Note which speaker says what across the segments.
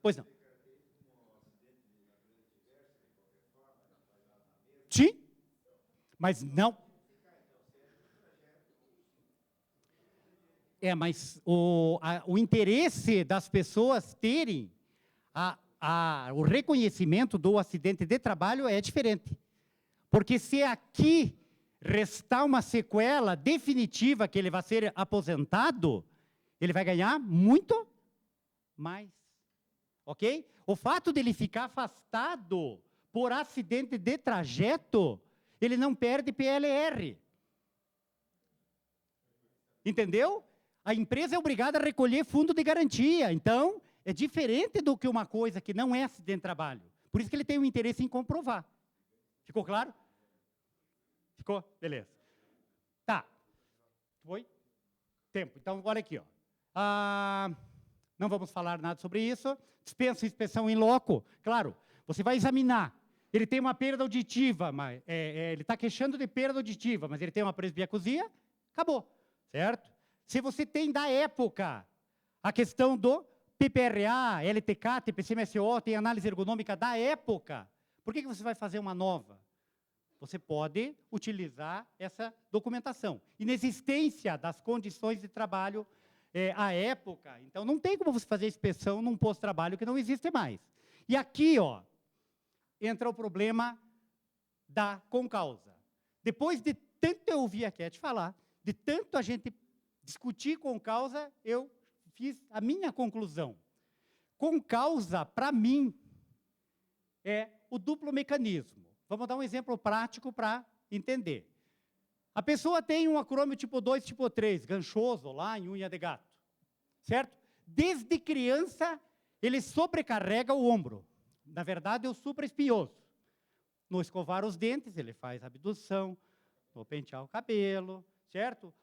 Speaker 1: Pois não. Sim, mas não. Mas o interesse das pessoas terem o reconhecimento do acidente de trabalho é diferente. Porque se aqui restar uma sequela definitiva que ele vai ser aposentado, ele vai ganhar muito mais. Ok? O fato dele ficar afastado por acidente de trajeto, ele não perde PLR. Entendeu? A empresa é obrigada a recolher fundo de garantia. Então, é diferente do que uma coisa que não é acidente de trabalho. Por isso que ele tem um interesse em comprovar. Ficou claro? Ficou? Beleza. Tá. Foi? Tempo. Então, olha aqui. Ó. Não vamos falar nada sobre isso. Dispensa inspeção em loco. Claro, você vai examinar. Ele tem uma perda auditiva, mas ele está queixando de perda auditiva, mas ele tem uma presbiacusia, acabou. Certo? Se você tem da época a questão do PPRA, LTK, TPC-MSO, tem análise ergonômica da época, por que você vai fazer uma nova? Você pode utilizar essa documentação. Inexistência das condições de trabalho à época, então não tem como você fazer inspeção num posto-trabalho que não existe mais. E aqui, ó, entra o problema da concausa. Depois de tanto eu ouvir a Cat falar, de tanto a gente discutir concausa, eu fiz a minha conclusão. Concausa, para mim, é o duplo mecanismo. Vamos dar um exemplo prático para entender. A pessoa tem um acrômio tipo 2, tipo 3, ganchoso lá em unha de gato, certo? Desde criança, ele sobrecarrega o ombro. Na verdade, é o supraespinhoso. No escovar os dentes, ele faz abdução, no pentear o cabelo, certo?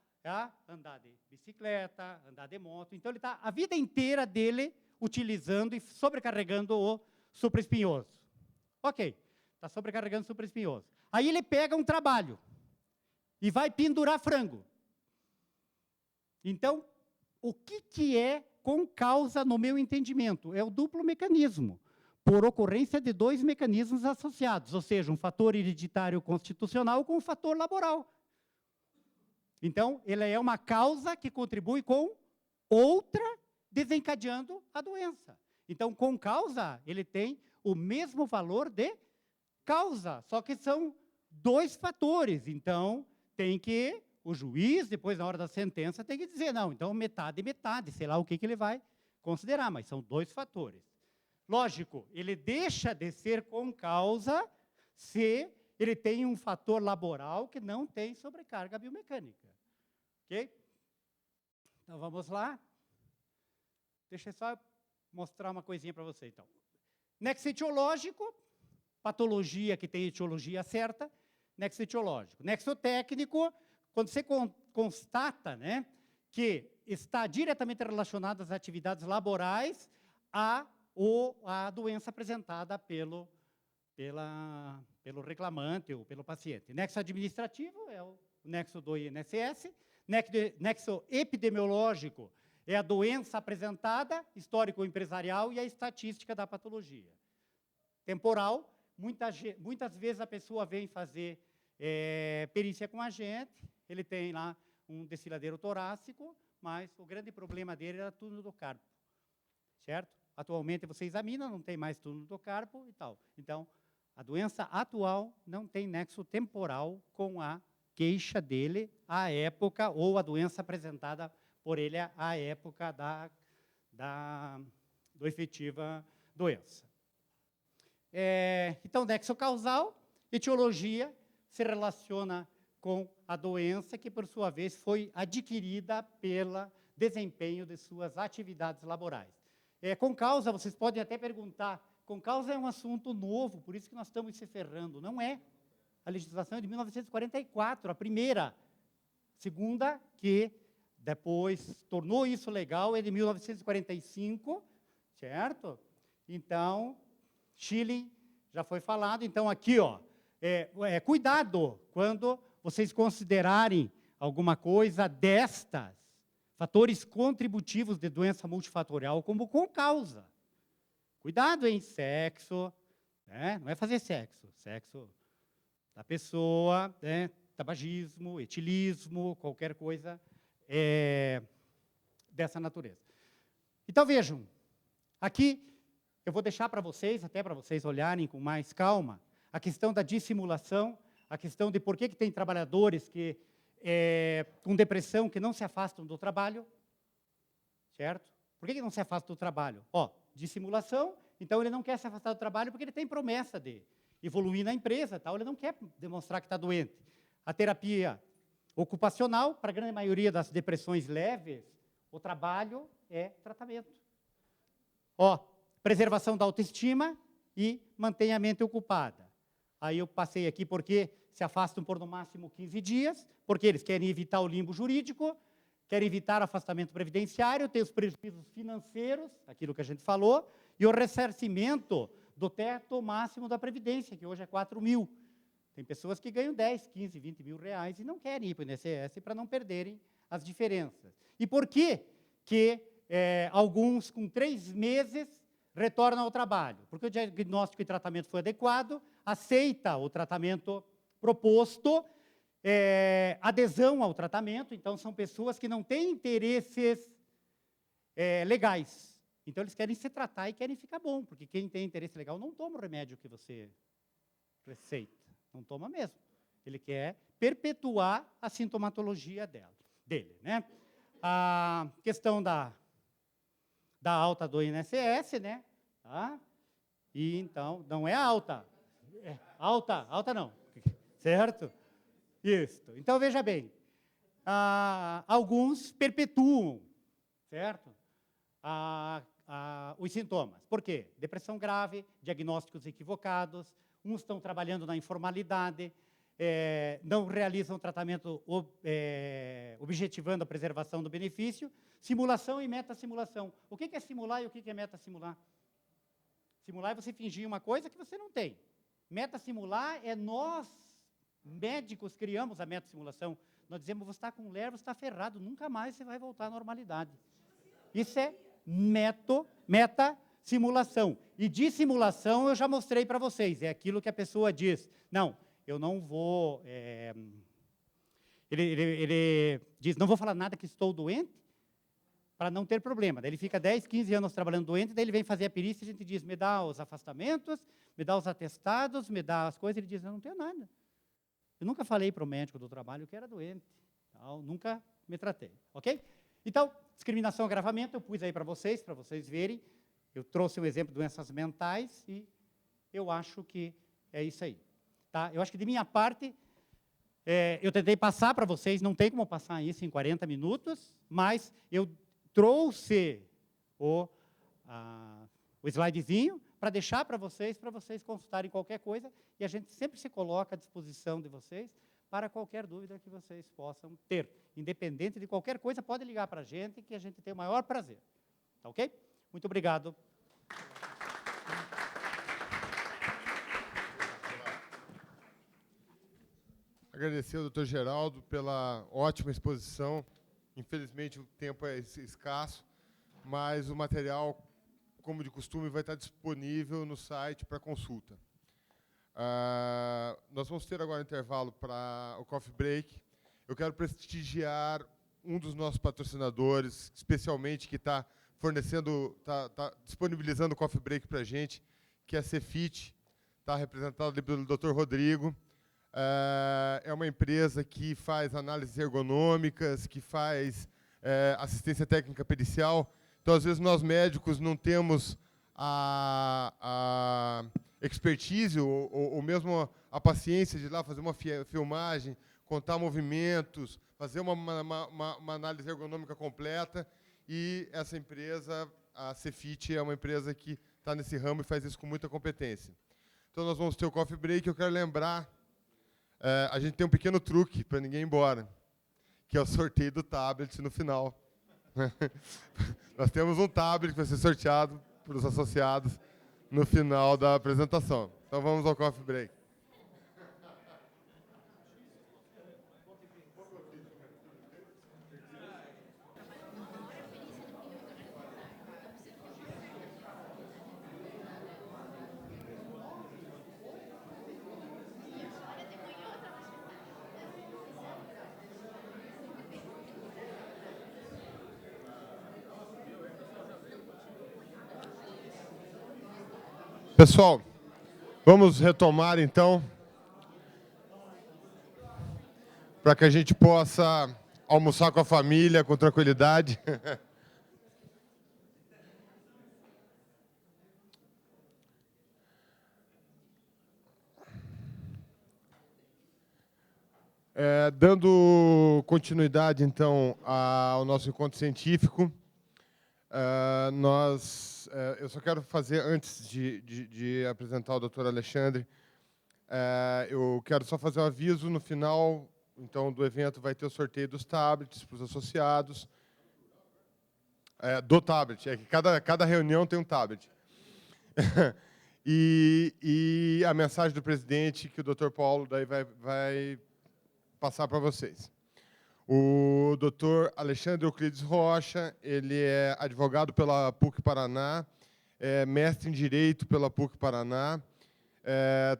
Speaker 1: Andar de bicicleta, andar de moto. Então, ele está a vida inteira dele utilizando e sobrecarregando o supraespinhoso. Ok, está sobrecarregando o supraespinhoso. Aí ele pega um trabalho e vai pendurar frango. Então, o que é concausa no meu entendimento? É o duplo mecanismo, por ocorrência de dois mecanismos associados, ou seja, um fator hereditário constitucional com um fator laboral. Então, ele é uma causa que contribui com outra, desencadeando a doença. Então, com causa, ele tem o mesmo valor de causa, só que são dois fatores. Então, tem que, o juiz, depois, na hora da sentença, tem que dizer, não, então, metade e metade, sei lá o que ele vai considerar, mas são dois fatores. Lógico, ele deixa de ser com causa se ele tem um fator laboral que não tem sobrecarga biomecânica. Ok? Então, vamos lá. Deixa eu só mostrar uma coisinha para você, então. Nexo etiológico, patologia que tem etiologia certa, nexo etiológico. Nexo técnico, quando você constata, né, que está diretamente relacionado às atividades laborais ou a doença apresentada pelo reclamante ou pelo paciente. Nexo administrativo é o nexo do INSS. Nexo epidemiológico é a doença apresentada, histórico-empresarial e a estatística da patologia. Temporal, muitas vezes a pessoa vem fazer perícia com a gente, ele tem lá um desfiladeiro torácico, mas o grande problema dele era túnel do carpo, certo? Atualmente você examina, não tem mais túnel do carpo e tal. Então, a doença atual não tem nexo temporal com a queixa dele à época, ou a doença apresentada por ele à época do efetiva doença. Então, nexo causal, etiologia, se relaciona com a doença que, por sua vez, foi adquirida pelo desempenho de suas atividades laborais. Com causa, vocês podem até perguntar, com causa é um assunto novo, por isso que nós estamos se ferrando. Não é. A legislação é de 1944, a primeira. Segunda, que depois tornou isso legal, é de 1945, certo? Então, Chile já foi falado. Então, aqui, ó, cuidado quando vocês considerarem alguma coisa destas, fatores contributivos de doença multifatorial como com causa. Cuidado, hein? Sexo, né? Não é fazer sexo. Sexo da pessoa, né? Tabagismo, etilismo, qualquer coisa dessa natureza. Então, vejam, aqui eu vou deixar para vocês, até para vocês olharem com mais calma, a questão da dissimulação, a questão de por que tem trabalhadores que, com depressão que não se afastam do trabalho, certo? Por que não se afasta do trabalho? Ó, dissimulação, então ele não quer se afastar do trabalho porque ele tem promessa de evoluir na empresa, tal, ele não quer demonstrar que está doente. A terapia ocupacional, para a grande maioria das depressões leves, o trabalho é tratamento. Ó, preservação da autoestima e mantém a mente ocupada. Aí eu passei aqui porque se afastam por no máximo 15 dias, porque eles querem evitar o limbo jurídico, querem evitar o afastamento previdenciário, tem os prejuízos financeiros, aquilo que a gente falou, e o ressarcimento do teto máximo da Previdência, que hoje é 4 mil. Tem pessoas que ganham 10, 15, 20 mil reais e não querem ir para o INSS para não perderem as diferenças. E por que alguns com 3 meses retornam ao trabalho? Porque o diagnóstico e tratamento foi adequado, aceita o tratamento proposto, adesão ao tratamento, então são pessoas que não têm interesses legais. Então eles querem se tratar e querem ficar bom, porque quem tem interesse legal não toma o remédio que você receita, não toma mesmo. Ele quer perpetuar a sintomatologia dele, né? A questão da alta do INSS, né? Tá? E então, não é alta. Alta não, certo? Isso. Então, veja bem, alguns perpetuam, certo? Os sintomas. Por quê? Depressão grave, diagnósticos equivocados, uns estão trabalhando na informalidade, não realizam tratamento objetivando a preservação do benefício, simulação e metasimulação. O que é simular e o que é metasimular? Simular é você fingir uma coisa que você não tem. Metasimular é nós, médicos, criamos a metasimulação. Nós dizemos, você está com ler, você está ferrado, nunca mais você vai voltar à normalidade. Isso é metasimulação. E dissimulação eu já mostrei para vocês, é aquilo que a pessoa diz. Não, eu não vou... Ele diz, não vou falar nada que estou doente, para não ter problema. Daí ele fica 10, 15 anos trabalhando doente, daí ele vem fazer a perícia e a gente diz, me dá os afastamentos, me dá os atestados, me dá as coisas. Ele diz, eu não tenho nada. Eu nunca falei para o médico do trabalho que era doente. Então, nunca me tratei, ok? Então, discriminação e agravamento, eu pus aí para vocês verem. Eu trouxe um exemplo de doenças mentais e eu acho que é isso aí. Tá? Eu acho que de minha parte, eu tentei passar para vocês, não tem como passar isso em 40 minutos, mas eu trouxe o slidezinho para deixar para vocês consultarem qualquer coisa, e a gente sempre se coloca à disposição de vocês para qualquer dúvida que vocês possam ter. Independente de qualquer coisa, pode ligar para a gente, que a gente tem o maior prazer. Tá ok? Muito obrigado.
Speaker 2: Agradecer ao Dr. Geraldo pela ótima exposição. Infelizmente, o tempo é escasso, mas o material, como de costume, vai estar disponível no site para consulta. Nós vamos ter agora um intervalo para o coffee break. Eu quero prestigiar um dos nossos patrocinadores, especialmente que está fornecendo, está disponibilizando o coffee break para a gente, que é a Cefit, está representado ali pelo Dr. Rodrigo. É uma empresa que faz análises ergonômicas, que faz assistência técnica pericial. Então, às vezes, nós médicos não temos a expertise ou mesmo a paciência de ir lá fazer uma filmagem, contar movimentos, fazer uma análise ergonômica completa. E essa empresa, a Cefit, é uma empresa que está nesse ramo e faz isso com muita competência. Então, nós vamos ter o coffee break. Eu quero lembrar, a gente tem um pequeno truque para ninguém ir embora, que é o sorteio do tablet no final. Nós temos um tablet que vai ser sorteado para os associados no final da apresentação. Então, vamos ao coffee break. Pessoal, vamos retomar então, para que a gente possa almoçar com a família, com tranquilidade. Dando continuidade, então, ao nosso encontro científico, eu só quero fazer, antes de apresentar o doutor Alexandre, eu quero só fazer um aviso. No final, então, do evento vai ter o sorteio dos tablets para os associados. Do tablet, é que cada reunião tem um tablet. e a mensagem do presidente, que o doutor Paulo daí vai passar para vocês. O doutor Alexandre Euclides Rocha, ele é advogado pela PUC Paraná, é mestre em Direito pela PUC Paraná,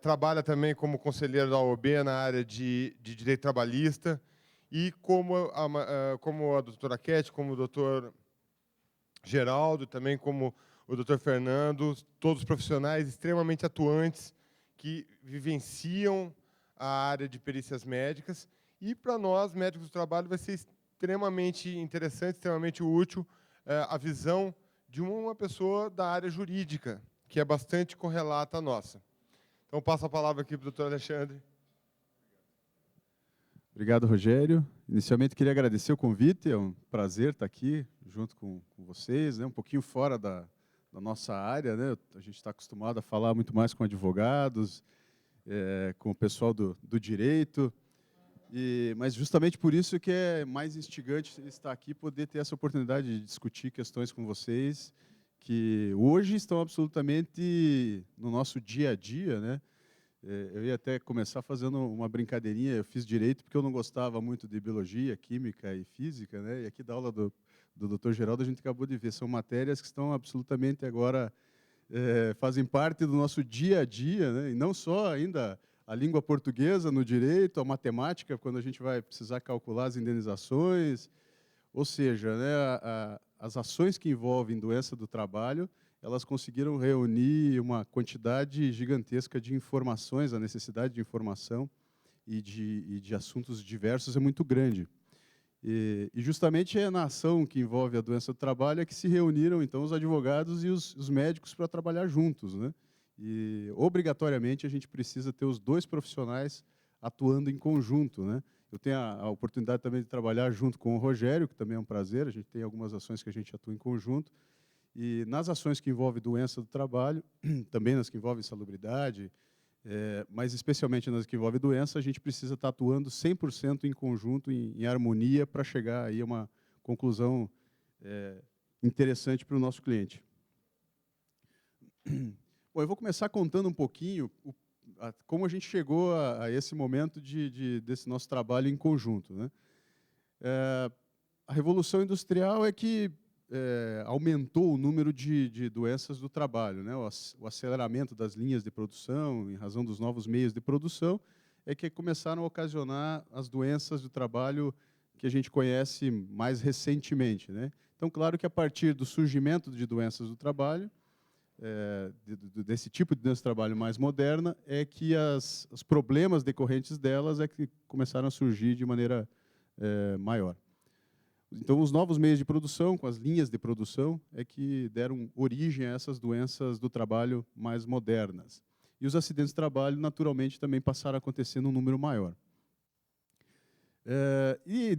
Speaker 2: trabalha também como conselheiro da OAB na área de Direito Trabalhista, e como a doutora Kete, como o doutor Geraldo, também como o doutor Fernando, todos profissionais extremamente atuantes que vivenciam a área de perícias médicas. E, para nós, médicos do trabalho, vai ser extremamente interessante, extremamente útil a visão de uma pessoa da área jurídica, que é bastante correlata à nossa. Então, passo a palavra aqui para o doutor Alexandre.
Speaker 3: Obrigado, Rogério. Inicialmente, queria agradecer o convite. É um prazer estar aqui junto com vocês, né? Um pouquinho fora da nossa área, né? A gente está acostumado a falar muito mais com advogados, com o pessoal do direito, mas justamente por isso que é mais instigante estar aqui, poder ter essa oportunidade de discutir questões com vocês que hoje estão absolutamente no nosso dia a dia, né? Eu ia até começar fazendo uma brincadeirinha. Eu fiz direito porque eu não gostava muito de biologia, química e física, né? E aqui da aula do Dr. Geraldo a gente acabou de ver, são matérias que estão absolutamente agora fazem parte do nosso dia a dia, né? E não só ainda a língua portuguesa no direito, a matemática quando a gente vai precisar calcular as indenizações, ou seja, né, as ações que envolvem doença do trabalho, elas conseguiram reunir uma quantidade gigantesca de informações. A necessidade de informação e de assuntos diversos é muito grande. E justamente é na ação que envolve a doença do trabalho é que se reuniram, então, os advogados e os médicos para trabalhar juntos, né? E, obrigatoriamente, a gente precisa ter os dois profissionais atuando em conjunto, né? Eu tenho a oportunidade também de trabalhar junto com o Rogério, que também é um prazer. A gente tem algumas ações que a gente atua em conjunto. E nas ações que envolvem doença do trabalho, também nas que envolvem salubridade, mas especialmente nas que envolvem doença, a gente precisa estar atuando 100% em conjunto, em harmonia, para chegar aí a uma conclusão interessante para o nosso cliente. Bom, eu vou começar contando um pouquinho como a gente chegou a esse momento desse nosso trabalho em conjunto, né? A Revolução Industrial é que aumentou o número de doenças do trabalho, né? O aceleramento das linhas de produção, em razão dos novos meios de produção, é que começaram a ocasionar as doenças do trabalho que a gente conhece mais recentemente, né? Então, claro que a partir do surgimento de doenças do trabalho, desse tipo de doença do trabalho mais moderna, é que os problemas decorrentes delas é que começaram a surgir de maneira maior. Então, os novos meios de produção, com as linhas de produção, é que deram origem a essas doenças do trabalho mais modernas. E os acidentes de trabalho, naturalmente, também passaram a acontecer num número maior. E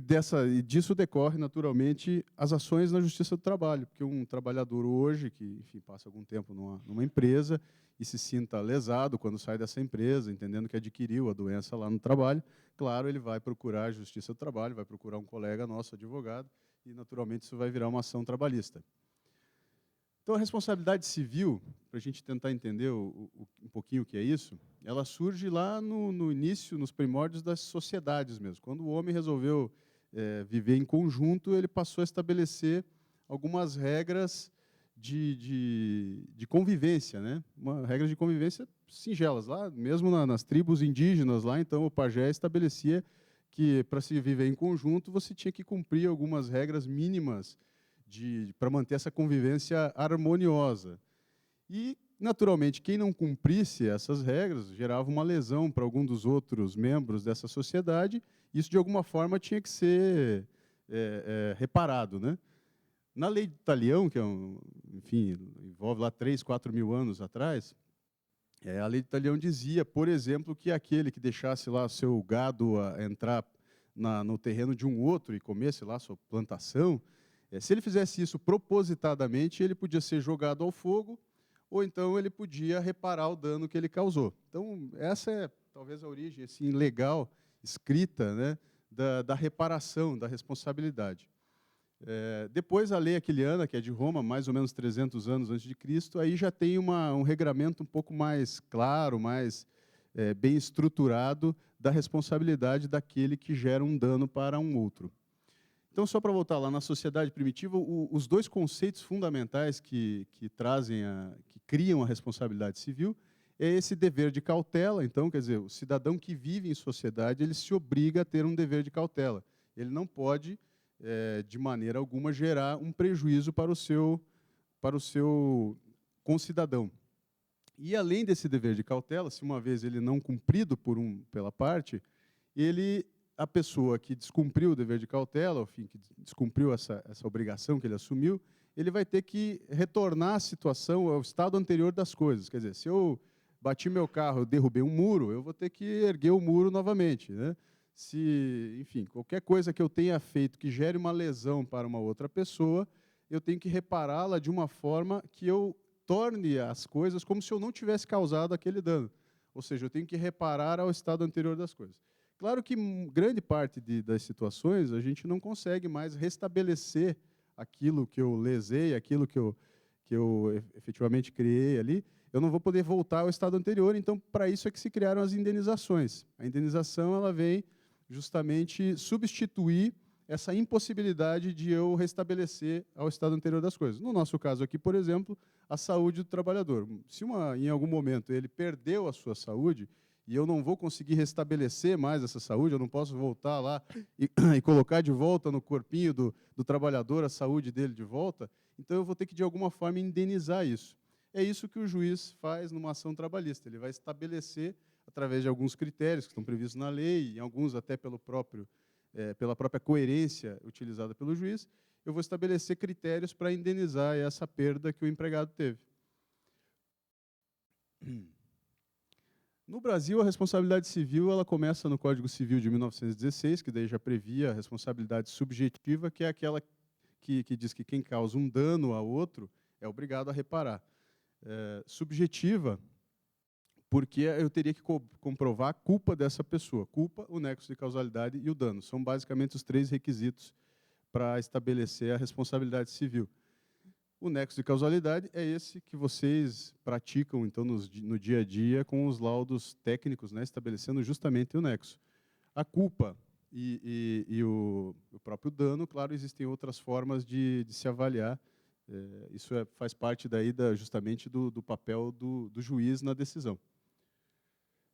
Speaker 3: disso decorre, naturalmente, as ações na Justiça do Trabalho, porque um trabalhador hoje, que, enfim, passa algum tempo numa empresa e se sinta lesado quando sai dessa empresa, entendendo que adquiriu a doença lá no trabalho, claro, ele vai procurar a Justiça do Trabalho, vai procurar um colega nosso, advogado, e, naturalmente, isso vai virar uma ação trabalhista. Então, a responsabilidade civil, para a gente tentar entender um pouquinho o que é isso, ela surge lá no início, nos primórdios das sociedades mesmo. Quando o homem resolveu viver em conjunto, ele passou a estabelecer algumas regras de convivência, né? Regras de convivência singelas. Lá, mesmo nas tribos indígenas, lá, então, o pajé estabelecia que, para se viver em conjunto, você tinha que cumprir algumas regras mínimas para manter essa convivência harmoniosa. E Naturalmente, quem não cumprisse essas regras gerava uma lesão para algum dos outros membros dessa sociedade. Isso, de alguma forma, tinha que ser reparado, né? Na lei de Talião, que enfim, envolve lá 3, 4 mil anos atrás, a lei de Talião dizia, por exemplo, que aquele que deixasse lá seu gado entrar no terreno de um outro e comesse lá sua plantação, se ele fizesse isso propositadamente, ele podia ser jogado ao fogo, ou então ele podia reparar o dano que ele causou. Então, essa é talvez a origem assim, legal, escrita, né, da reparação, da responsabilidade. Depois, a lei aquiliana, que é de Roma, mais ou menos 300 anos antes de Cristo, aí já tem um regramento um pouco mais claro, mais bem estruturado da responsabilidade daquele que gera um dano para um outro. Então, só para voltar lá, na sociedade primitiva, os dois conceitos fundamentais que criam a responsabilidade civil é esse dever de cautela. Então, quer dizer, o cidadão que vive em sociedade, ele se obriga a ter um dever de cautela. Ele não pode, de maneira alguma, gerar um prejuízo para o seu concidadão. E, além desse dever de cautela, se uma vez ele não cumprido pela parte, a pessoa que descumpriu o dever de cautela, enfim, que descumpriu essa obrigação que ele assumiu, ele vai ter que retornar à situação, ao estado anterior das coisas. Quer dizer, se eu bati meu carro, eu derrubei um muro, eu vou ter que erguer o muro novamente, né? Enfim, qualquer coisa que eu tenha feito que gere uma lesão para uma outra pessoa, eu tenho que repará-la de uma forma que eu torne as coisas como se eu não tivesse causado aquele dano. Ou seja, eu tenho que reparar ao estado anterior das coisas. Claro que grande parte das situações a gente não consegue mais restabelecer aquilo que eu lesei, aquilo que eu efetivamente criei ali. Eu não vou poder voltar ao estado anterior, então, para isso é que se criaram as indenizações. A indenização ela vem justamente substituir essa impossibilidade de eu restabelecer ao estado anterior das coisas. No nosso caso aqui, por exemplo, a saúde do trabalhador. Se em algum momento ele perdeu a sua saúde, e eu não vou conseguir restabelecer mais essa saúde, eu não posso voltar lá e colocar de volta no corpinho do trabalhador a saúde dele de volta, então eu vou ter que, de alguma forma, indenizar isso. É isso que o juiz faz numa ação trabalhista. Ele vai estabelecer, através de alguns critérios que estão previstos na lei, e alguns até pela própria coerência utilizada pelo juiz, eu vou estabelecer critérios para indenizar essa perda que o empregado teve. No Brasil, a responsabilidade civil ela começa no Código Civil de 1916, que daí já previa a responsabilidade subjetiva, que é aquela que diz que quem causa um dano a outro é obrigado a reparar. Subjetiva, porque eu teria que comprovar a culpa dessa pessoa. Culpa, o nexo de causalidade e o dano. São basicamente os 3 requisitos para estabelecer a responsabilidade civil. O nexo de causalidade é esse que vocês praticam então no dia a dia com os laudos técnicos, né, estabelecendo justamente o nexo. A culpa e o próprio dano, claro, existem outras formas de se avaliar. Isso faz parte daí justamente do papel do juiz na decisão.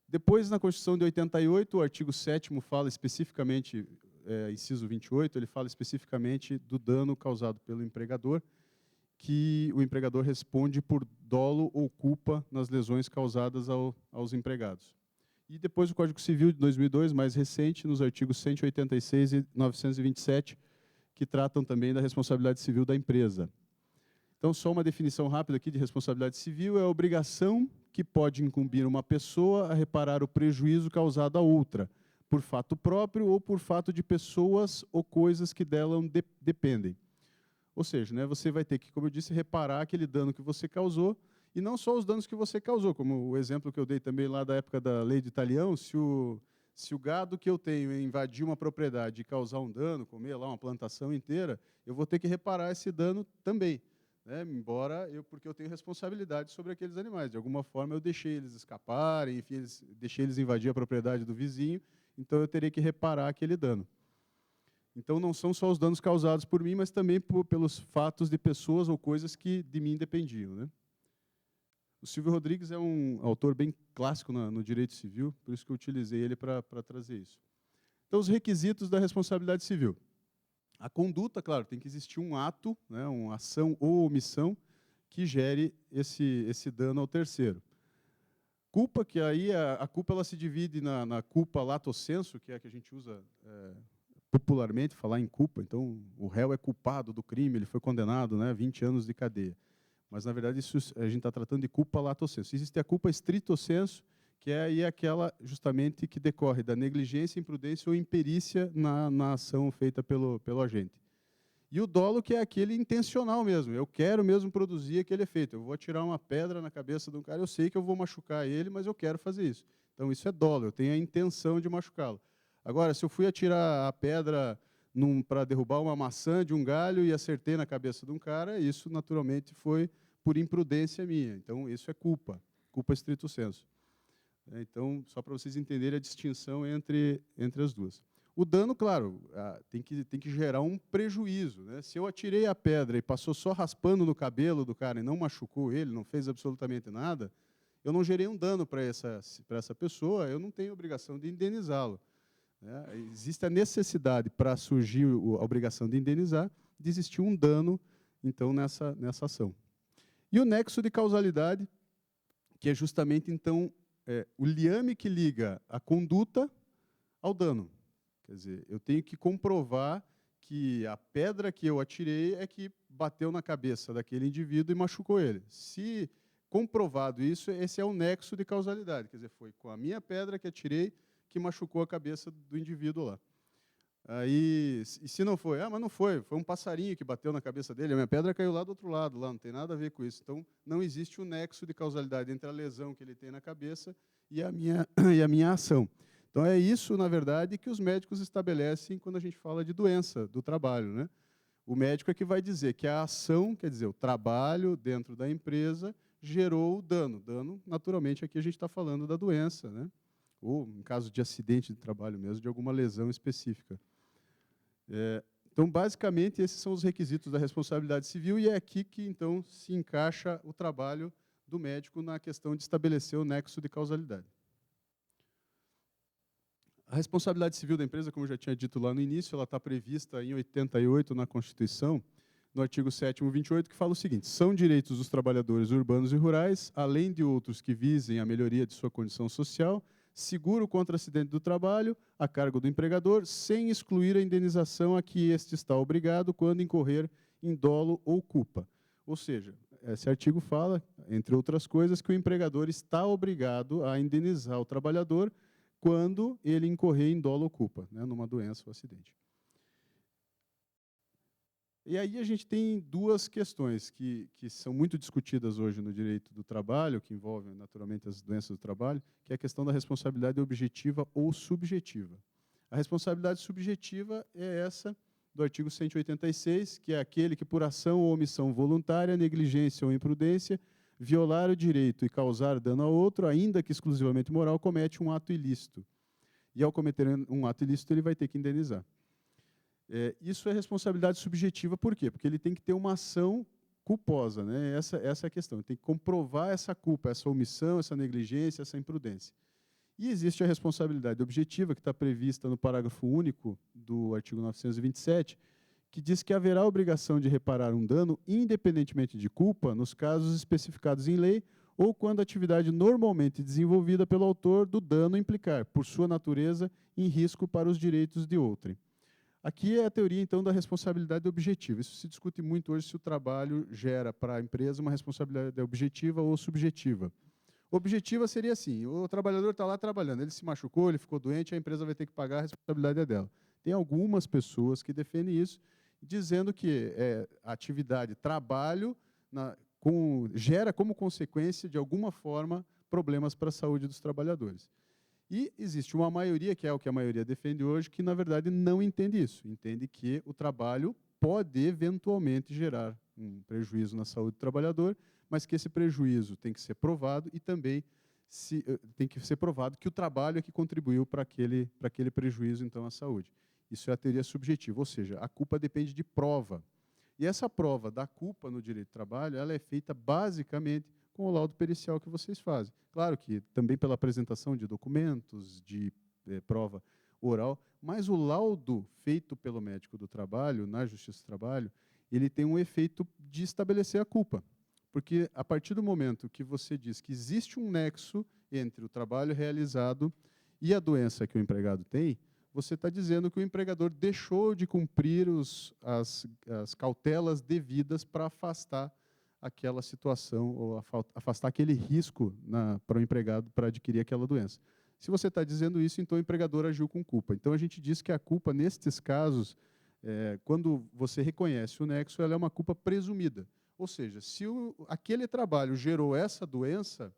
Speaker 3: Depois, na Constituição de 88, o artigo 7º fala especificamente, inciso 28, ele fala especificamente do dano causado pelo empregador, que o empregador responde por dolo ou culpa nas lesões causadas aos empregados. E depois o Código Civil de 2002, mais recente, nos artigos 186 e 927, que tratam também da responsabilidade civil da empresa. Então, só uma definição rápida aqui de responsabilidade civil: é a obrigação que pode incumbir uma pessoa a reparar o prejuízo causado a outra, por fato próprio ou por fato de pessoas ou coisas que dela dependem. Ou seja, né, você vai ter que, como eu disse, reparar aquele dano que você causou, e não só os danos que você causou, como o exemplo que eu dei também lá da época da lei de Talião. Se o gado que eu tenho invadir uma propriedade e causar um dano, comer lá uma plantação inteira, eu vou ter que reparar esse dano também, né, porque eu tenho responsabilidade sobre aqueles animais. De alguma forma, eu deixei eles escaparem, enfim, deixei eles invadir a propriedade do vizinho, então eu teria que reparar aquele dano. Então, não são só os danos causados por mim, mas também pelos fatos de pessoas ou coisas que de mim dependiam, né? O Silvio Rodrigues é um autor bem clássico no direito civil, por isso que eu utilizei ele para trazer isso. Então, os requisitos da responsabilidade civil. A conduta, claro, tem que existir um ato, né, uma ação ou omissão que gere esse dano ao terceiro. Culpa, que aí a culpa ela se divide na culpa lato sensu, que é a que a gente usa popularmente, falar em culpa. Então, o réu é culpado do crime, ele foi condenado, né, a 20 anos de cadeia. Mas, na verdade, isso a gente está tratando de culpa lato sensu. Existe a culpa stricto sensu, que é aí aquela justamente que decorre da negligência, imprudência ou imperícia na ação feita pelo agente. E o dolo, que é aquele intencional mesmo. Eu quero mesmo produzir aquele efeito. Eu vou atirar uma pedra na cabeça de um cara, eu sei que eu vou machucar ele, mas eu quero fazer isso. Então, isso é dolo, eu tenho a intenção de machucá-lo. Agora, se eu fui atirar a pedra para derrubar uma maçã de um galho e acertei na cabeça de um cara, isso, naturalmente, foi por imprudência minha. Então, isso é culpa stricto sensu. Então, só para vocês entenderem a distinção entre as duas. O dano, claro, tem que gerar um prejuízo, né? Se eu atirei a pedra e passou só raspando no cabelo do cara e não machucou ele, não fez absolutamente nada, eu não gerei um dano para essa pessoa, eu não tenho obrigação de indenizá-lo. Né? Existe a necessidade, para surgir a obrigação de indenizar, de existir um dano, então, nessa ação. E o nexo de causalidade, que é justamente, então, o liame que liga a conduta ao dano. Quer dizer, eu tenho que comprovar que a pedra que eu atirei é que bateu na cabeça daquele indivíduo e machucou ele. Se comprovado isso, esse é o nexo de causalidade. Quer dizer, foi com a minha pedra que atirei que machucou a cabeça do indivíduo lá. Aí, e se não foi? Mas não foi. Foi um passarinho que bateu na cabeça dele. A minha pedra caiu lá do outro lado, lá não tem nada a ver com isso. Então, não existe um nexo de causalidade entre a lesão que ele tem na cabeça e a minha ação. Então, é isso, na verdade, que os médicos estabelecem quando a gente fala de doença do trabalho, né? O médico é que vai dizer que a ação, quer dizer, o trabalho dentro da empresa, gerou o dano. Dano, naturalmente, aqui a gente está falando da doença, né? Ou, em caso de acidente de trabalho mesmo, de alguma lesão específica. Então, basicamente, esses são os requisitos da responsabilidade civil e é aqui que, então, se encaixa o trabalho do médico na questão de estabelecer o nexo de causalidade. A responsabilidade civil da empresa, como eu já tinha dito lá no início, ela está prevista em 88 na Constituição, no artigo 7º, 28, que fala o seguinte: são direitos dos trabalhadores urbanos e rurais, além de outros que visem a melhoria de sua condição social, seguro contra acidente do trabalho, a cargo do empregador, sem excluir a indenização a que este está obrigado quando incorrer em dolo ou culpa. Ou seja, esse artigo fala, entre outras coisas, que o empregador está obrigado a indenizar o trabalhador quando ele incorrer em dolo ou culpa, né, numa doença ou acidente. E aí a gente tem duas questões que são muito discutidas hoje no direito do trabalho, que envolvem, naturalmente, as doenças do trabalho, que é a questão da responsabilidade objetiva ou subjetiva. A responsabilidade subjetiva é essa do artigo 186, que é aquele que, por ação ou omissão voluntária, negligência ou imprudência, violar o direito e causar dano a outro, ainda que exclusivamente moral, comete um ato ilícito. E, ao cometer um ato ilícito, ele vai ter que indenizar. Isso é responsabilidade subjetiva, por quê? Porque ele tem que ter uma ação culposa, né? Essa é a questão. Ele tem que comprovar essa culpa, essa omissão, essa negligência, essa imprudência. E existe a responsabilidade objetiva, que está prevista no parágrafo único do artigo 927, que diz que haverá obrigação de reparar um dano, independentemente de culpa, nos casos especificados em lei ou quando a atividade normalmente desenvolvida pelo autor do dano implicar, por sua natureza, em risco para os direitos de outrem. Aqui é a teoria, então, da responsabilidade objetiva. Isso se discute muito hoje se o trabalho gera para a empresa uma responsabilidade objetiva ou subjetiva. Objetiva seria assim: o trabalhador está lá trabalhando, ele se machucou, ele ficou doente, a empresa vai ter que pagar, a responsabilidade é dela. Tem algumas pessoas que defendem isso, dizendo que a atividade trabalho gera como consequência, de alguma forma, problemas para a saúde dos trabalhadores. E existe uma maioria, que é o que a maioria defende hoje, que, na verdade, não entende isso. Entende que o trabalho pode, eventualmente, gerar um prejuízo na saúde do trabalhador, mas que esse prejuízo tem que ser provado e também tem que ser provado que o trabalho é que contribuiu para aquele prejuízo, então, à saúde. Isso é a teoria subjetiva, ou seja, a culpa depende de prova. E essa prova da culpa no direito do trabalho, ela é feita basicamente com o laudo pericial que vocês fazem. Claro que também pela apresentação de documentos, de prova oral, mas o laudo feito pelo médico do trabalho, na Justiça do Trabalho, ele tem um efeito de estabelecer a culpa. Porque a partir do momento que você diz que existe um nexo entre o trabalho realizado e a doença que o empregado tem, você está dizendo que o empregador deixou de cumprir as cautelas devidas para afastar aquela situação ou afastar aquele risco para o empregado para adquirir aquela doença. Se você está dizendo isso, então o empregador agiu com culpa. Então a gente diz que a culpa, nestes casos, quando você reconhece o nexo, ela é uma culpa presumida. Ou seja, se aquele trabalho gerou essa doença,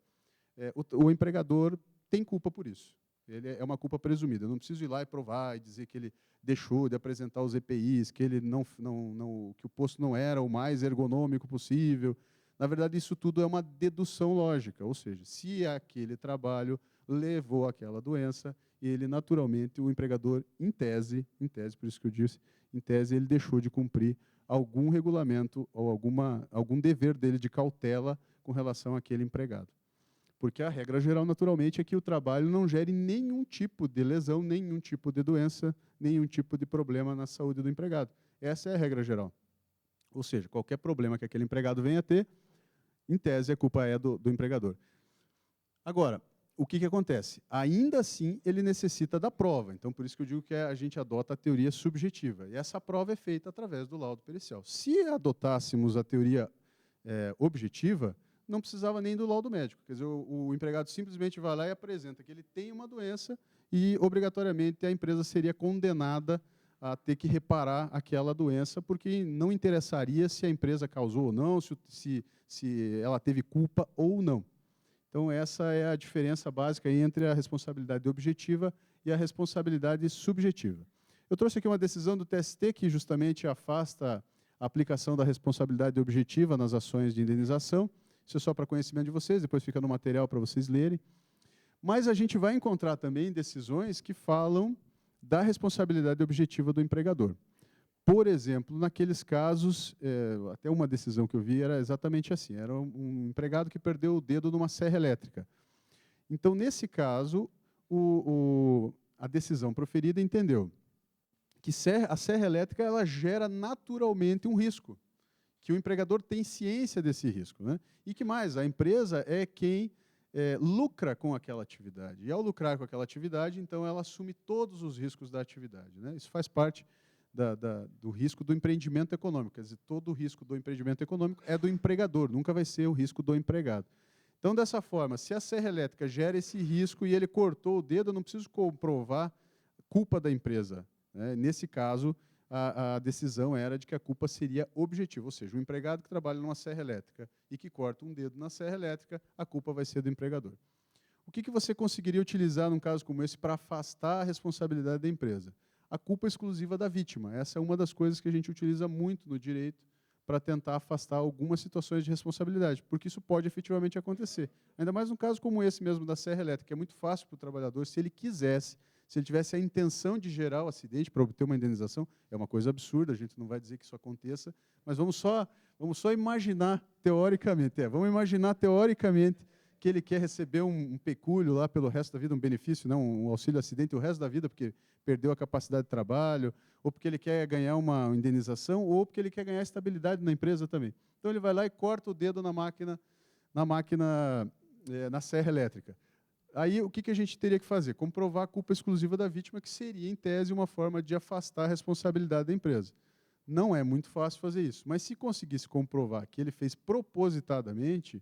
Speaker 3: o empregador tem culpa por isso. Ele é uma culpa presumida. Eu não preciso ir lá e provar e dizer que ele deixou de apresentar os EPIs, que ele que o posto não era o mais ergonômico possível. Na verdade, isso tudo é uma dedução lógica. Ou seja, se aquele trabalho levou àquela doença, ele naturalmente, o empregador, em tese, por isso que eu disse, em tese, ele deixou de cumprir algum regulamento ou algum dever dele de cautela com relação àquele empregado. Porque a regra geral, naturalmente, é que o trabalho não gere nenhum tipo de lesão, nenhum tipo de doença, nenhum tipo de problema na saúde do empregado. Essa é a regra geral. Ou seja, qualquer problema que aquele empregado venha a ter, em tese, a culpa é do empregador. Agora, o que acontece? Ainda assim, ele necessita da prova. Então, por isso que eu digo que a gente adota a teoria subjetiva. E essa prova é feita através do laudo pericial. Se adotássemos a teoria objetiva, não precisava nem do laudo médico. Quer dizer, o empregado simplesmente vai lá e apresenta que ele tem uma doença e, obrigatoriamente, a empresa seria condenada a ter que reparar aquela doença, porque não interessaria se a empresa causou ou não, se ela teve culpa ou não. Então, essa é a diferença básica entre a responsabilidade objetiva e a responsabilidade subjetiva. Eu trouxe aqui uma decisão do TST que justamente afasta a aplicação da responsabilidade objetiva nas ações de indenização. Isso é só para conhecimento de vocês, depois fica no material para vocês lerem. Mas a gente vai encontrar também decisões que falam da responsabilidade objetiva do empregador. Por exemplo, naqueles casos, até uma decisão que eu vi era exatamente assim, era um empregado que perdeu o dedo numa serra elétrica. Então, nesse caso, a decisão proferida entendeu que a serra elétrica ela gera naturalmente um risco, que o empregador tem ciência desse risco, né? E que mais? A empresa é quem lucra com aquela atividade. E, ao lucrar com aquela atividade, então, ela assume todos os riscos da atividade, né? Isso faz parte do risco do empreendimento econômico. Quer dizer, todo o risco do empreendimento econômico é do empregador, nunca vai ser o risco do empregado. Então, dessa forma, se a serra elétrica gera esse risco e ele cortou o dedo, eu não preciso comprovar culpa da empresa, né? Nesse caso, a decisão era de que a culpa seria objetiva, ou seja, o empregado que trabalha numa serra elétrica e que corta um dedo na serra elétrica, a culpa vai ser do empregador. O que você conseguiria utilizar num caso como esse para afastar a responsabilidade da empresa? A culpa exclusiva da vítima. Essa é uma das coisas que a gente utiliza muito no direito para tentar afastar algumas situações de responsabilidade, porque isso pode efetivamente acontecer. Ainda mais num caso como esse mesmo da serra elétrica, que é muito fácil para o trabalhador, se ele quisesse, se ele tivesse a intenção de gerar o acidente para obter uma indenização, é uma coisa absurda, a gente não vai dizer que isso aconteça, mas vamos só imaginar teoricamente, vamos imaginar teoricamente que ele quer receber um pecúlio lá pelo resto da vida, um benefício, não, um auxílio acidente o resto da vida, porque perdeu a capacidade de trabalho, ou porque ele quer ganhar uma indenização, ou porque ele quer ganhar estabilidade na empresa também. Então, ele vai lá e corta o dedo na serra elétrica. Aí, o que a gente teria que fazer? Comprovar a culpa exclusiva da vítima, que seria, em tese, uma forma de afastar a responsabilidade da empresa. Não é muito fácil fazer isso, mas se conseguisse comprovar que ele fez propositadamente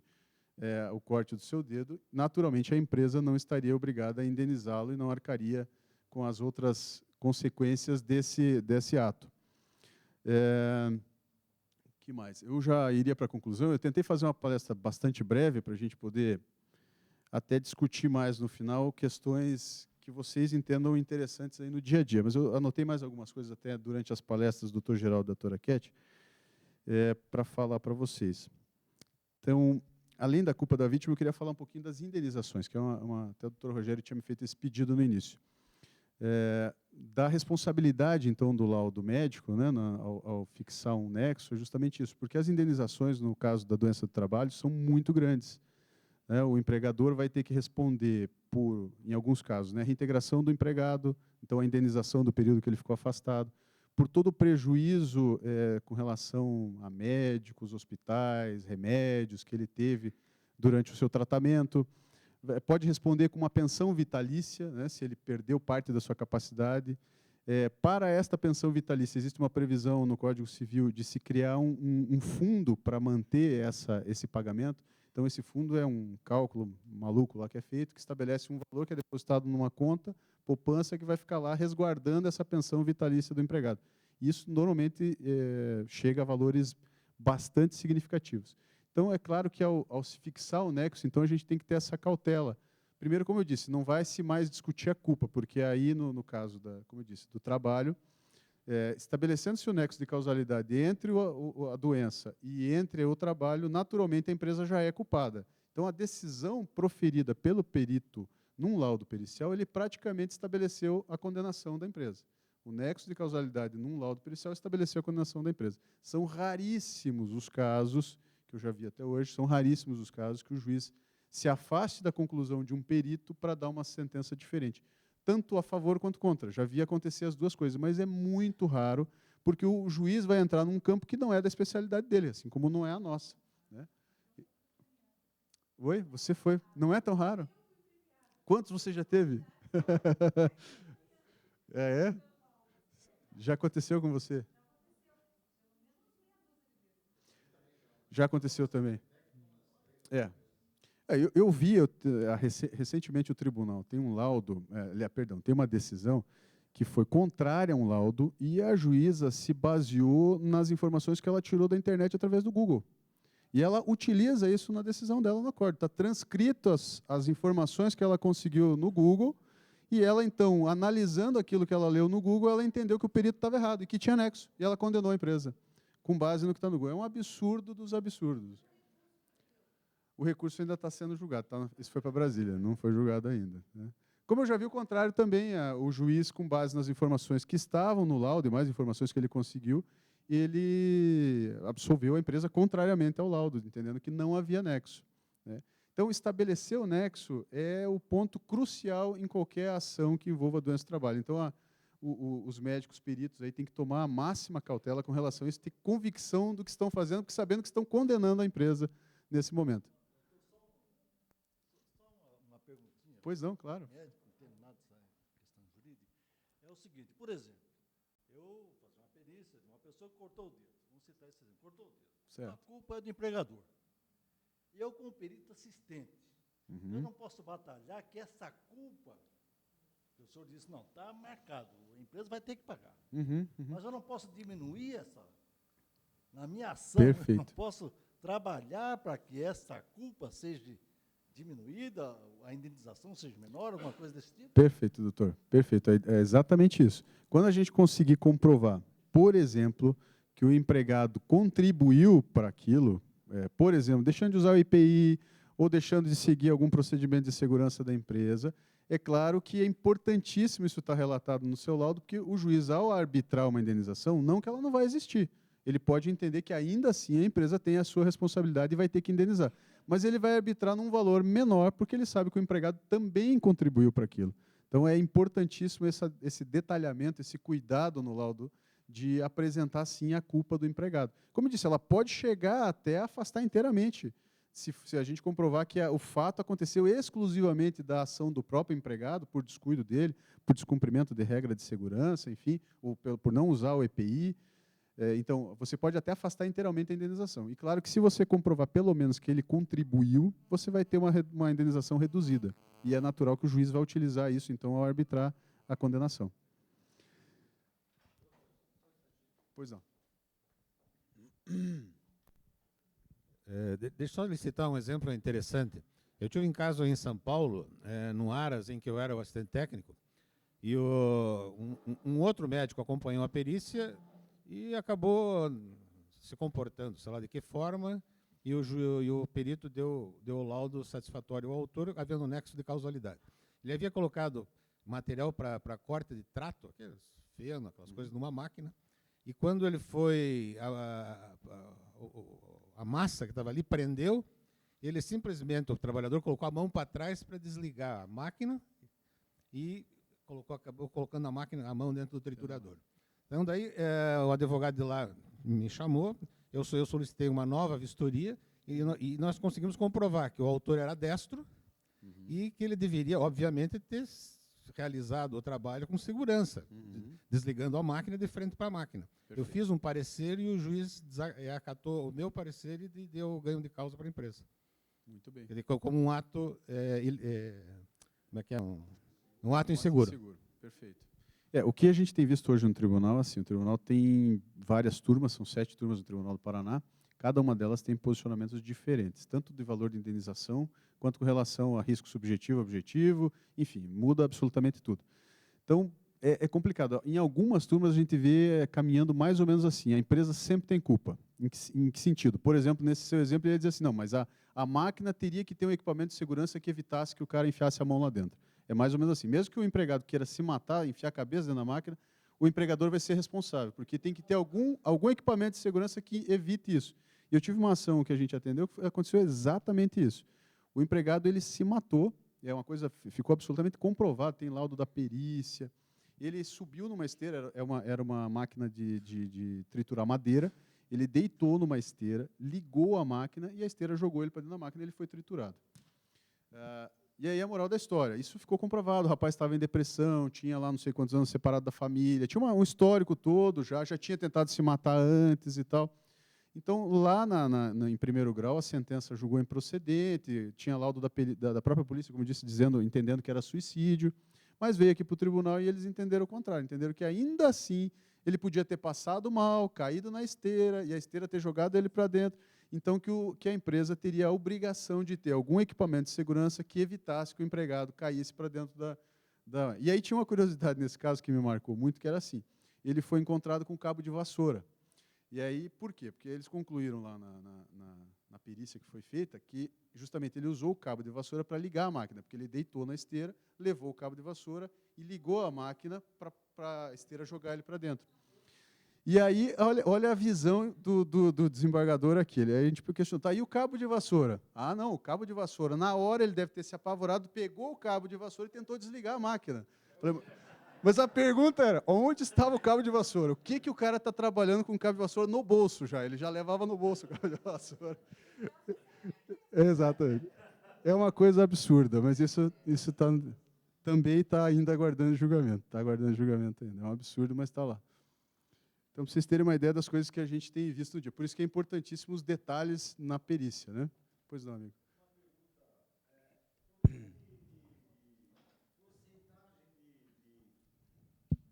Speaker 3: o corte do seu dedo, naturalmente a empresa não estaria obrigada a indenizá-lo e não arcaria com as outras consequências desse ato. Que mais? Eu já iria para a conclusão. Eu tentei fazer uma palestra bastante breve para a gente poder até discutir mais no final questões que vocês entendam interessantes aí no dia a dia. Mas eu anotei mais algumas coisas até durante as palestras do Dr. Geraldo e da doutora Keti para falar para vocês. Então, além da culpa da vítima, eu queria falar um pouquinho das indenizações, que até o Dr. Rogério tinha me feito esse pedido no início. Da responsabilidade, então, do laudo médico, né, ao fixar um nexo, é justamente isso, porque as indenizações, no caso da doença do trabalho, são muito grandes. Né? O empregador vai ter que responder por, em alguns casos, né, a reintegração do empregado, então a indenização do período que ele ficou afastado, por todo o prejuízo com relação a médicos, hospitais, remédios que ele teve durante o seu tratamento. Pode responder com uma pensão vitalícia, né, se ele perdeu parte da sua capacidade. Para esta pensão vitalícia, existe uma previsão no Código Civil de se criar um fundo para manter esse pagamento. Então, esse fundo é um cálculo maluco lá que é feito, que estabelece um valor que é depositado numa conta, poupança, que vai ficar lá resguardando essa pensão vitalícia do empregado. Isso, normalmente, chega a valores bastante significativos. Então, é claro que, ao se fixar o nexo, então, a gente tem que ter essa cautela. Primeiro, como eu disse, não vai se mais discutir a culpa, porque aí, no caso, como eu disse, do trabalho, estabelecendo-se o nexo de causalidade entre a doença e entre o trabalho, naturalmente a empresa já é culpada. Então, a decisão proferida pelo perito num laudo pericial, ele praticamente estabeleceu a condenação da empresa. O nexo de causalidade num laudo pericial estabeleceu a condenação da empresa. São raríssimos os casos, que eu já vi até hoje, são raríssimos os casos que o juiz se afaste da conclusão de um perito para dar uma sentença diferente, tanto a favor quanto contra. Já vi acontecer as duas coisas, mas é muito raro, porque o juiz vai entrar num campo que não é da especialidade dele, assim como não é a nossa, né? Oi? Você foi? Não é tão raro? Quantos você já teve? É? Já aconteceu com você? Já aconteceu também? Eu vi recentemente o tribunal tem um laudo, tem uma decisão que foi contrária a um laudo e a juíza se baseou nas informações que ela tirou da internet através do Google. E ela utiliza isso na decisão dela no acórdão. Está transcrito as informações que ela conseguiu no Google e ela, então, analisando aquilo que ela leu no Google, ela entendeu que o perito estava errado e que tinha nexo. E ela condenou a empresa, com base no que está no Google. É um absurdo dos absurdos. O recurso ainda está sendo julgado. Isso foi para Brasília, não foi julgado ainda, né? Como eu já vi o contrário também, o juiz, com base nas informações que estavam no laudo e mais informações que ele conseguiu, ele absolveu a empresa contrariamente ao laudo, entendendo que não havia nexo, né? Então, estabelecer o nexo é o ponto crucial em qualquer ação que envolva doença do trabalho. Então, os médicos peritos aí têm que tomar a máxima cautela com relação a isso, ter convicção do que estão fazendo, porque sabendo que estão condenando a empresa nesse momento.
Speaker 4: Uma perguntinha.
Speaker 3: Pois não, claro.
Speaker 4: Médico, não tem nada dessa questão jurídica. É o seguinte, por exemplo, eu faço uma perícia de uma pessoa que cortou o dedo. Vamos citar esse exemplo. Cortou o dedo.
Speaker 3: Certo.
Speaker 4: A culpa é do empregador. Eu, como perito assistente, eu não posso batalhar que essa culpa, que o senhor disse, não, está marcado, a empresa vai ter que pagar. Mas eu não posso diminuir na minha ação,
Speaker 3: Perfeito.
Speaker 4: eu não posso trabalhar para que essa culpa seja diminuída, a indenização seja menor, alguma coisa desse tipo?
Speaker 3: Perfeito, doutor. Perfeito. É exatamente isso. Quando a gente conseguir comprovar, por exemplo, que o empregado contribuiu para aquilo, por exemplo, deixando de usar o IPI ou deixando de seguir algum procedimento de segurança da empresa, é claro que é importantíssimo isso estar relatado no seu laudo, porque o juiz, ao arbitrar uma indenização, não que ela não vai existir, ele pode entender que ainda assim a empresa tem a sua responsabilidade e vai ter que indenizar. Mas ele vai arbitrar num valor menor, porque ele sabe que o empregado também contribuiu para aquilo. Então, é importantíssimo esse detalhamento, esse cuidado no laudo de apresentar, sim, a culpa do empregado. Como eu disse, ela pode chegar até a afastar inteiramente, se a gente comprovar que o fato aconteceu exclusivamente da ação do próprio empregado, por descuido dele, por descumprimento de regra de segurança, enfim, ou por não usar o EPI. Então, você pode até afastar inteiramente a indenização. E claro que se você comprovar pelo menos que ele contribuiu, você vai ter uma indenização reduzida. E é natural que o juiz vai utilizar isso, então, ao arbitrar a condenação. Pois não.
Speaker 5: Deixa eu só lhe citar um exemplo interessante. Eu tive um caso em São Paulo, no Aras, em que eu era o assistente técnico, e um outro médico acompanhou a perícia e acabou se comportando, sei lá de que forma, e o perito deu o laudo satisfatório ao autor, havendo nexo de causalidade. Ele havia colocado material para corte de trato, aqueles feno, aquelas coisas, numa máquina, e quando ele foi, a massa que estava ali prendeu, ele simplesmente, o trabalhador colocou a mão para trás para desligar a máquina e acabou colocando a mão dentro do triturador. Então, daí, o advogado de lá me chamou, eu solicitei uma nova vistoria, e nós conseguimos comprovar que o autor era destro e que ele deveria, obviamente, ter realizado o trabalho com segurança, desligando a máquina de frente para a máquina.
Speaker 3: Perfeito.
Speaker 5: Eu fiz um parecer e o juiz acatou o meu parecer e deu ganho de causa para a empresa.
Speaker 3: Muito bem.
Speaker 5: Ele colocou como um ato, como é que é? Um ato inseguro.
Speaker 3: Perfeito. O que a gente tem visto hoje no tribunal, assim, o tribunal tem várias turmas, são 7 turmas no Tribunal do Paraná, cada uma delas tem posicionamentos diferentes, tanto de valor de indenização, quanto com relação a risco subjetivo, objetivo, enfim, muda absolutamente tudo. Então, é complicado. Em algumas turmas a gente vê caminhando mais ou menos assim, a empresa sempre tem culpa. Em que sentido? Por exemplo, nesse seu exemplo, ele ia dizer assim, não, mas a máquina teria que ter um equipamento de segurança que evitasse que o cara enfiasse a mão lá dentro. É mais ou menos assim. Mesmo que o empregado queira se matar, enfiar a cabeça dentro da máquina, o empregador vai ser responsável, porque tem que ter algum equipamento de segurança que evite isso. E eu tive uma ação que a gente atendeu que aconteceu exatamente isso. O empregado ele se matou, é uma coisa, ficou absolutamente comprovado, tem laudo da perícia. Ele subiu numa esteira, era uma máquina de triturar madeira, ele deitou numa esteira, ligou a máquina e a esteira jogou ele para dentro da máquina e ele foi triturado. E aí a moral da história, isso ficou comprovado, o rapaz estava em depressão, tinha lá não sei quantos anos separado da família, tinha um histórico todo, já tinha tentado se matar antes e tal. Então, lá em primeiro grau, a sentença julgou improcedente, tinha laudo da própria polícia, como disse, entendendo que era suicídio, mas veio aqui para o tribunal e eles entenderam o contrário, entenderam que ainda assim ele podia ter passado mal, caído na esteira, e a esteira ter jogado ele para dentro. Então, que a empresa teria a obrigação de ter algum equipamento de segurança que evitasse que o empregado caísse para dentro da... E aí tinha uma curiosidade nesse caso que me marcou muito, que era assim, ele foi encontrado com cabo de vassoura. E aí, por quê? Porque eles concluíram lá na perícia que foi feita que justamente ele usou o cabo de vassoura para ligar a máquina, porque ele deitou na esteira, levou o cabo de vassoura e ligou a máquina para a esteira jogar ele para dentro. E aí, olha a visão do desembargador aqui. Aí a gente questionou, tá, e o cabo de vassoura? Ah, não, o cabo de vassoura. Na hora ele deve ter se apavorado, pegou o cabo de vassoura e tentou desligar a máquina. Mas a pergunta era, onde estava o cabo de vassoura? O que o cara está trabalhando com o cabo de vassoura no bolso já? Ele já levava no bolso o cabo de vassoura. Exatamente. É uma coisa absurda, mas isso também está ainda aguardando julgamento. Está aguardando julgamento ainda. É um absurdo, mas está lá. Então, para vocês terem uma ideia das coisas que a gente tem visto no dia. Por isso que é importantíssimo os detalhes na perícia, né? Pois não, amigo.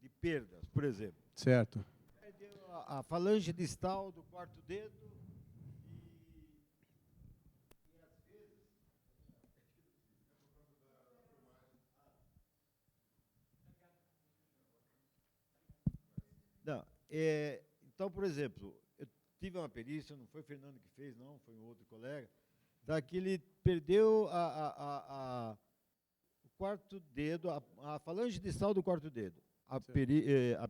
Speaker 6: De perdas, por exemplo.
Speaker 3: Certo.
Speaker 6: A falange distal do quarto dedo e às vezes... Não, então, por exemplo, eu tive uma perícia, não foi o Fernando que fez, não, foi um outro colega, que ele perdeu o quarto dedo, a falange distal do quarto dedo.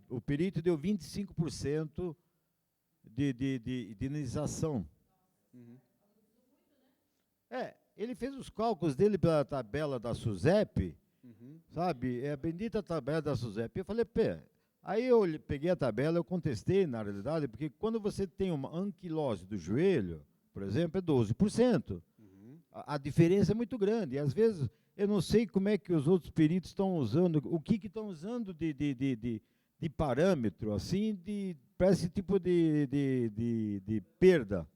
Speaker 6: O perito deu 25% de indenização.
Speaker 3: Uhum.
Speaker 6: Ele fez os cálculos dele pela tabela da SUSEP, sabe? É a bendita tabela da SUSEP. Eu falei, aí eu peguei a tabela, eu contestei na realidade, porque quando você tem uma anquilose do joelho, por exemplo, é 12%. A diferença é muito grande. E às vezes eu não sei como é que os outros peritos estão usando, o que estão usando de parâmetro, assim, para esse tipo de perda.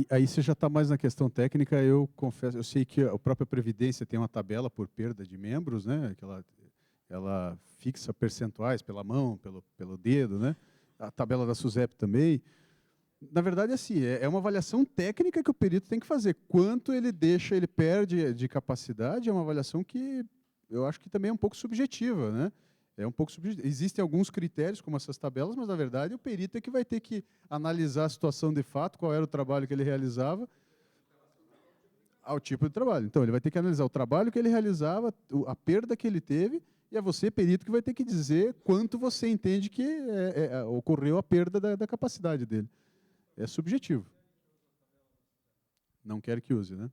Speaker 3: Aí você já está mais na questão técnica. Eu confesso, eu sei que a própria Previdência tem uma tabela por perda de membros, né? Que ela fixa percentuais pela mão, pelo dedo, né? A tabela da SUSEP também. Na verdade, assim, é uma avaliação técnica que o perito tem que fazer. Quanto ele perde de capacidade, é uma avaliação que eu acho que também é um pouco subjetiva, né? É um pouco subjetivo. Existem alguns critérios, como essas tabelas, mas, na verdade, o perito é que vai ter que analisar a situação de fato, qual era o trabalho que ele realizava, ao tipo de trabalho. Então, ele vai ter que analisar o trabalho que ele realizava, a perda que ele teve, e é você, perito, que vai ter que dizer quanto você entende que ocorreu a perda da capacidade dele. É subjetivo. Não quero que use, né?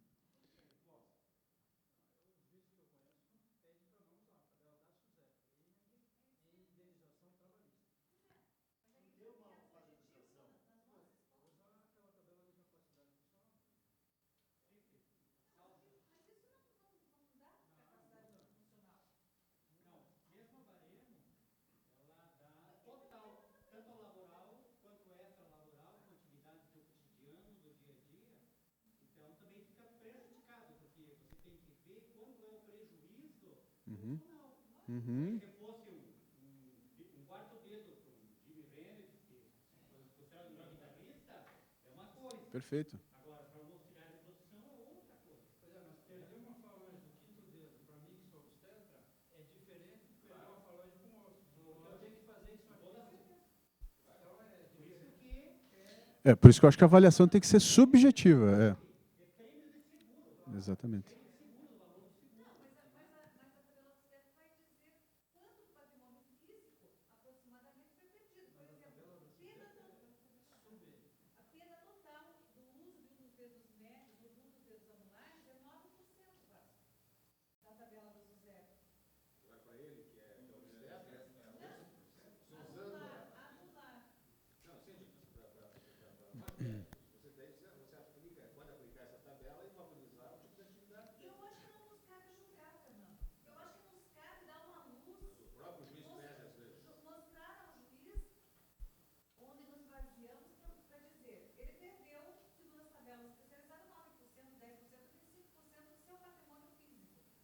Speaker 3: Uhum. Uhum.
Speaker 1: Se fosse um quarto dedo para o Jimi Hendrix, que considerado o melhor guitarrista, é uma coisa.
Speaker 3: Perfeito.
Speaker 1: Agora, para um auxiliar de produção é outra coisa. Pois é, mas perder uma falange do quinto dedo para mim, que sou obstetra, é diferente de perder uma falange com o osso. Eu tenho que fazer isso aqui. Então, é por isso que
Speaker 3: Por isso que eu acho que a avaliação tem que ser subjetiva. Exatamente.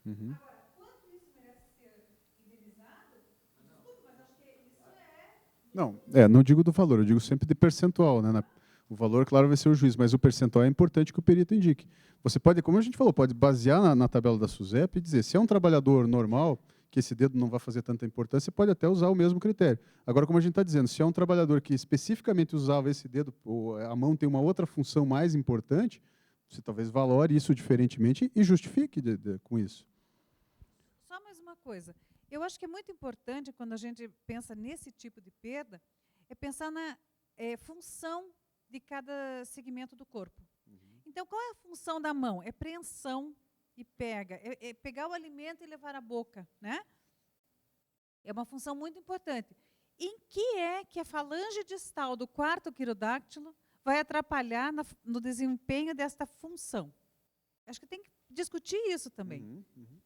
Speaker 3: Uhum.
Speaker 7: Agora, quanto isso merece ser indenizado? Desculpe, mas acho que isso
Speaker 3: Não digo do valor, eu digo sempre de percentual, né? O valor, claro, vai ser o juiz, mas o percentual é importante que o perito indique. Você pode, como a gente falou, pode basear na tabela da SUSEP e dizer, se é um trabalhador normal, que esse dedo não vai fazer tanta importância, pode até usar o mesmo critério. Agora, como a gente está dizendo, se é um trabalhador que especificamente usava esse dedo, ou a mão tem uma outra função mais importante, você talvez valore isso diferentemente e justifique com isso.
Speaker 7: Só mais uma coisa. Eu acho que é muito importante, quando a gente pensa nesse tipo de perda, é pensar na função de cada segmento do corpo. Então, qual é a função da mão? É preensão e pega. É pegar o alimento e levar à boca, né? É uma função muito importante. Em que é que a falange distal do quarto quirodáctilo vai atrapalhar no desempenho desta função? Acho que tem que discutir isso também.
Speaker 3: Uhum.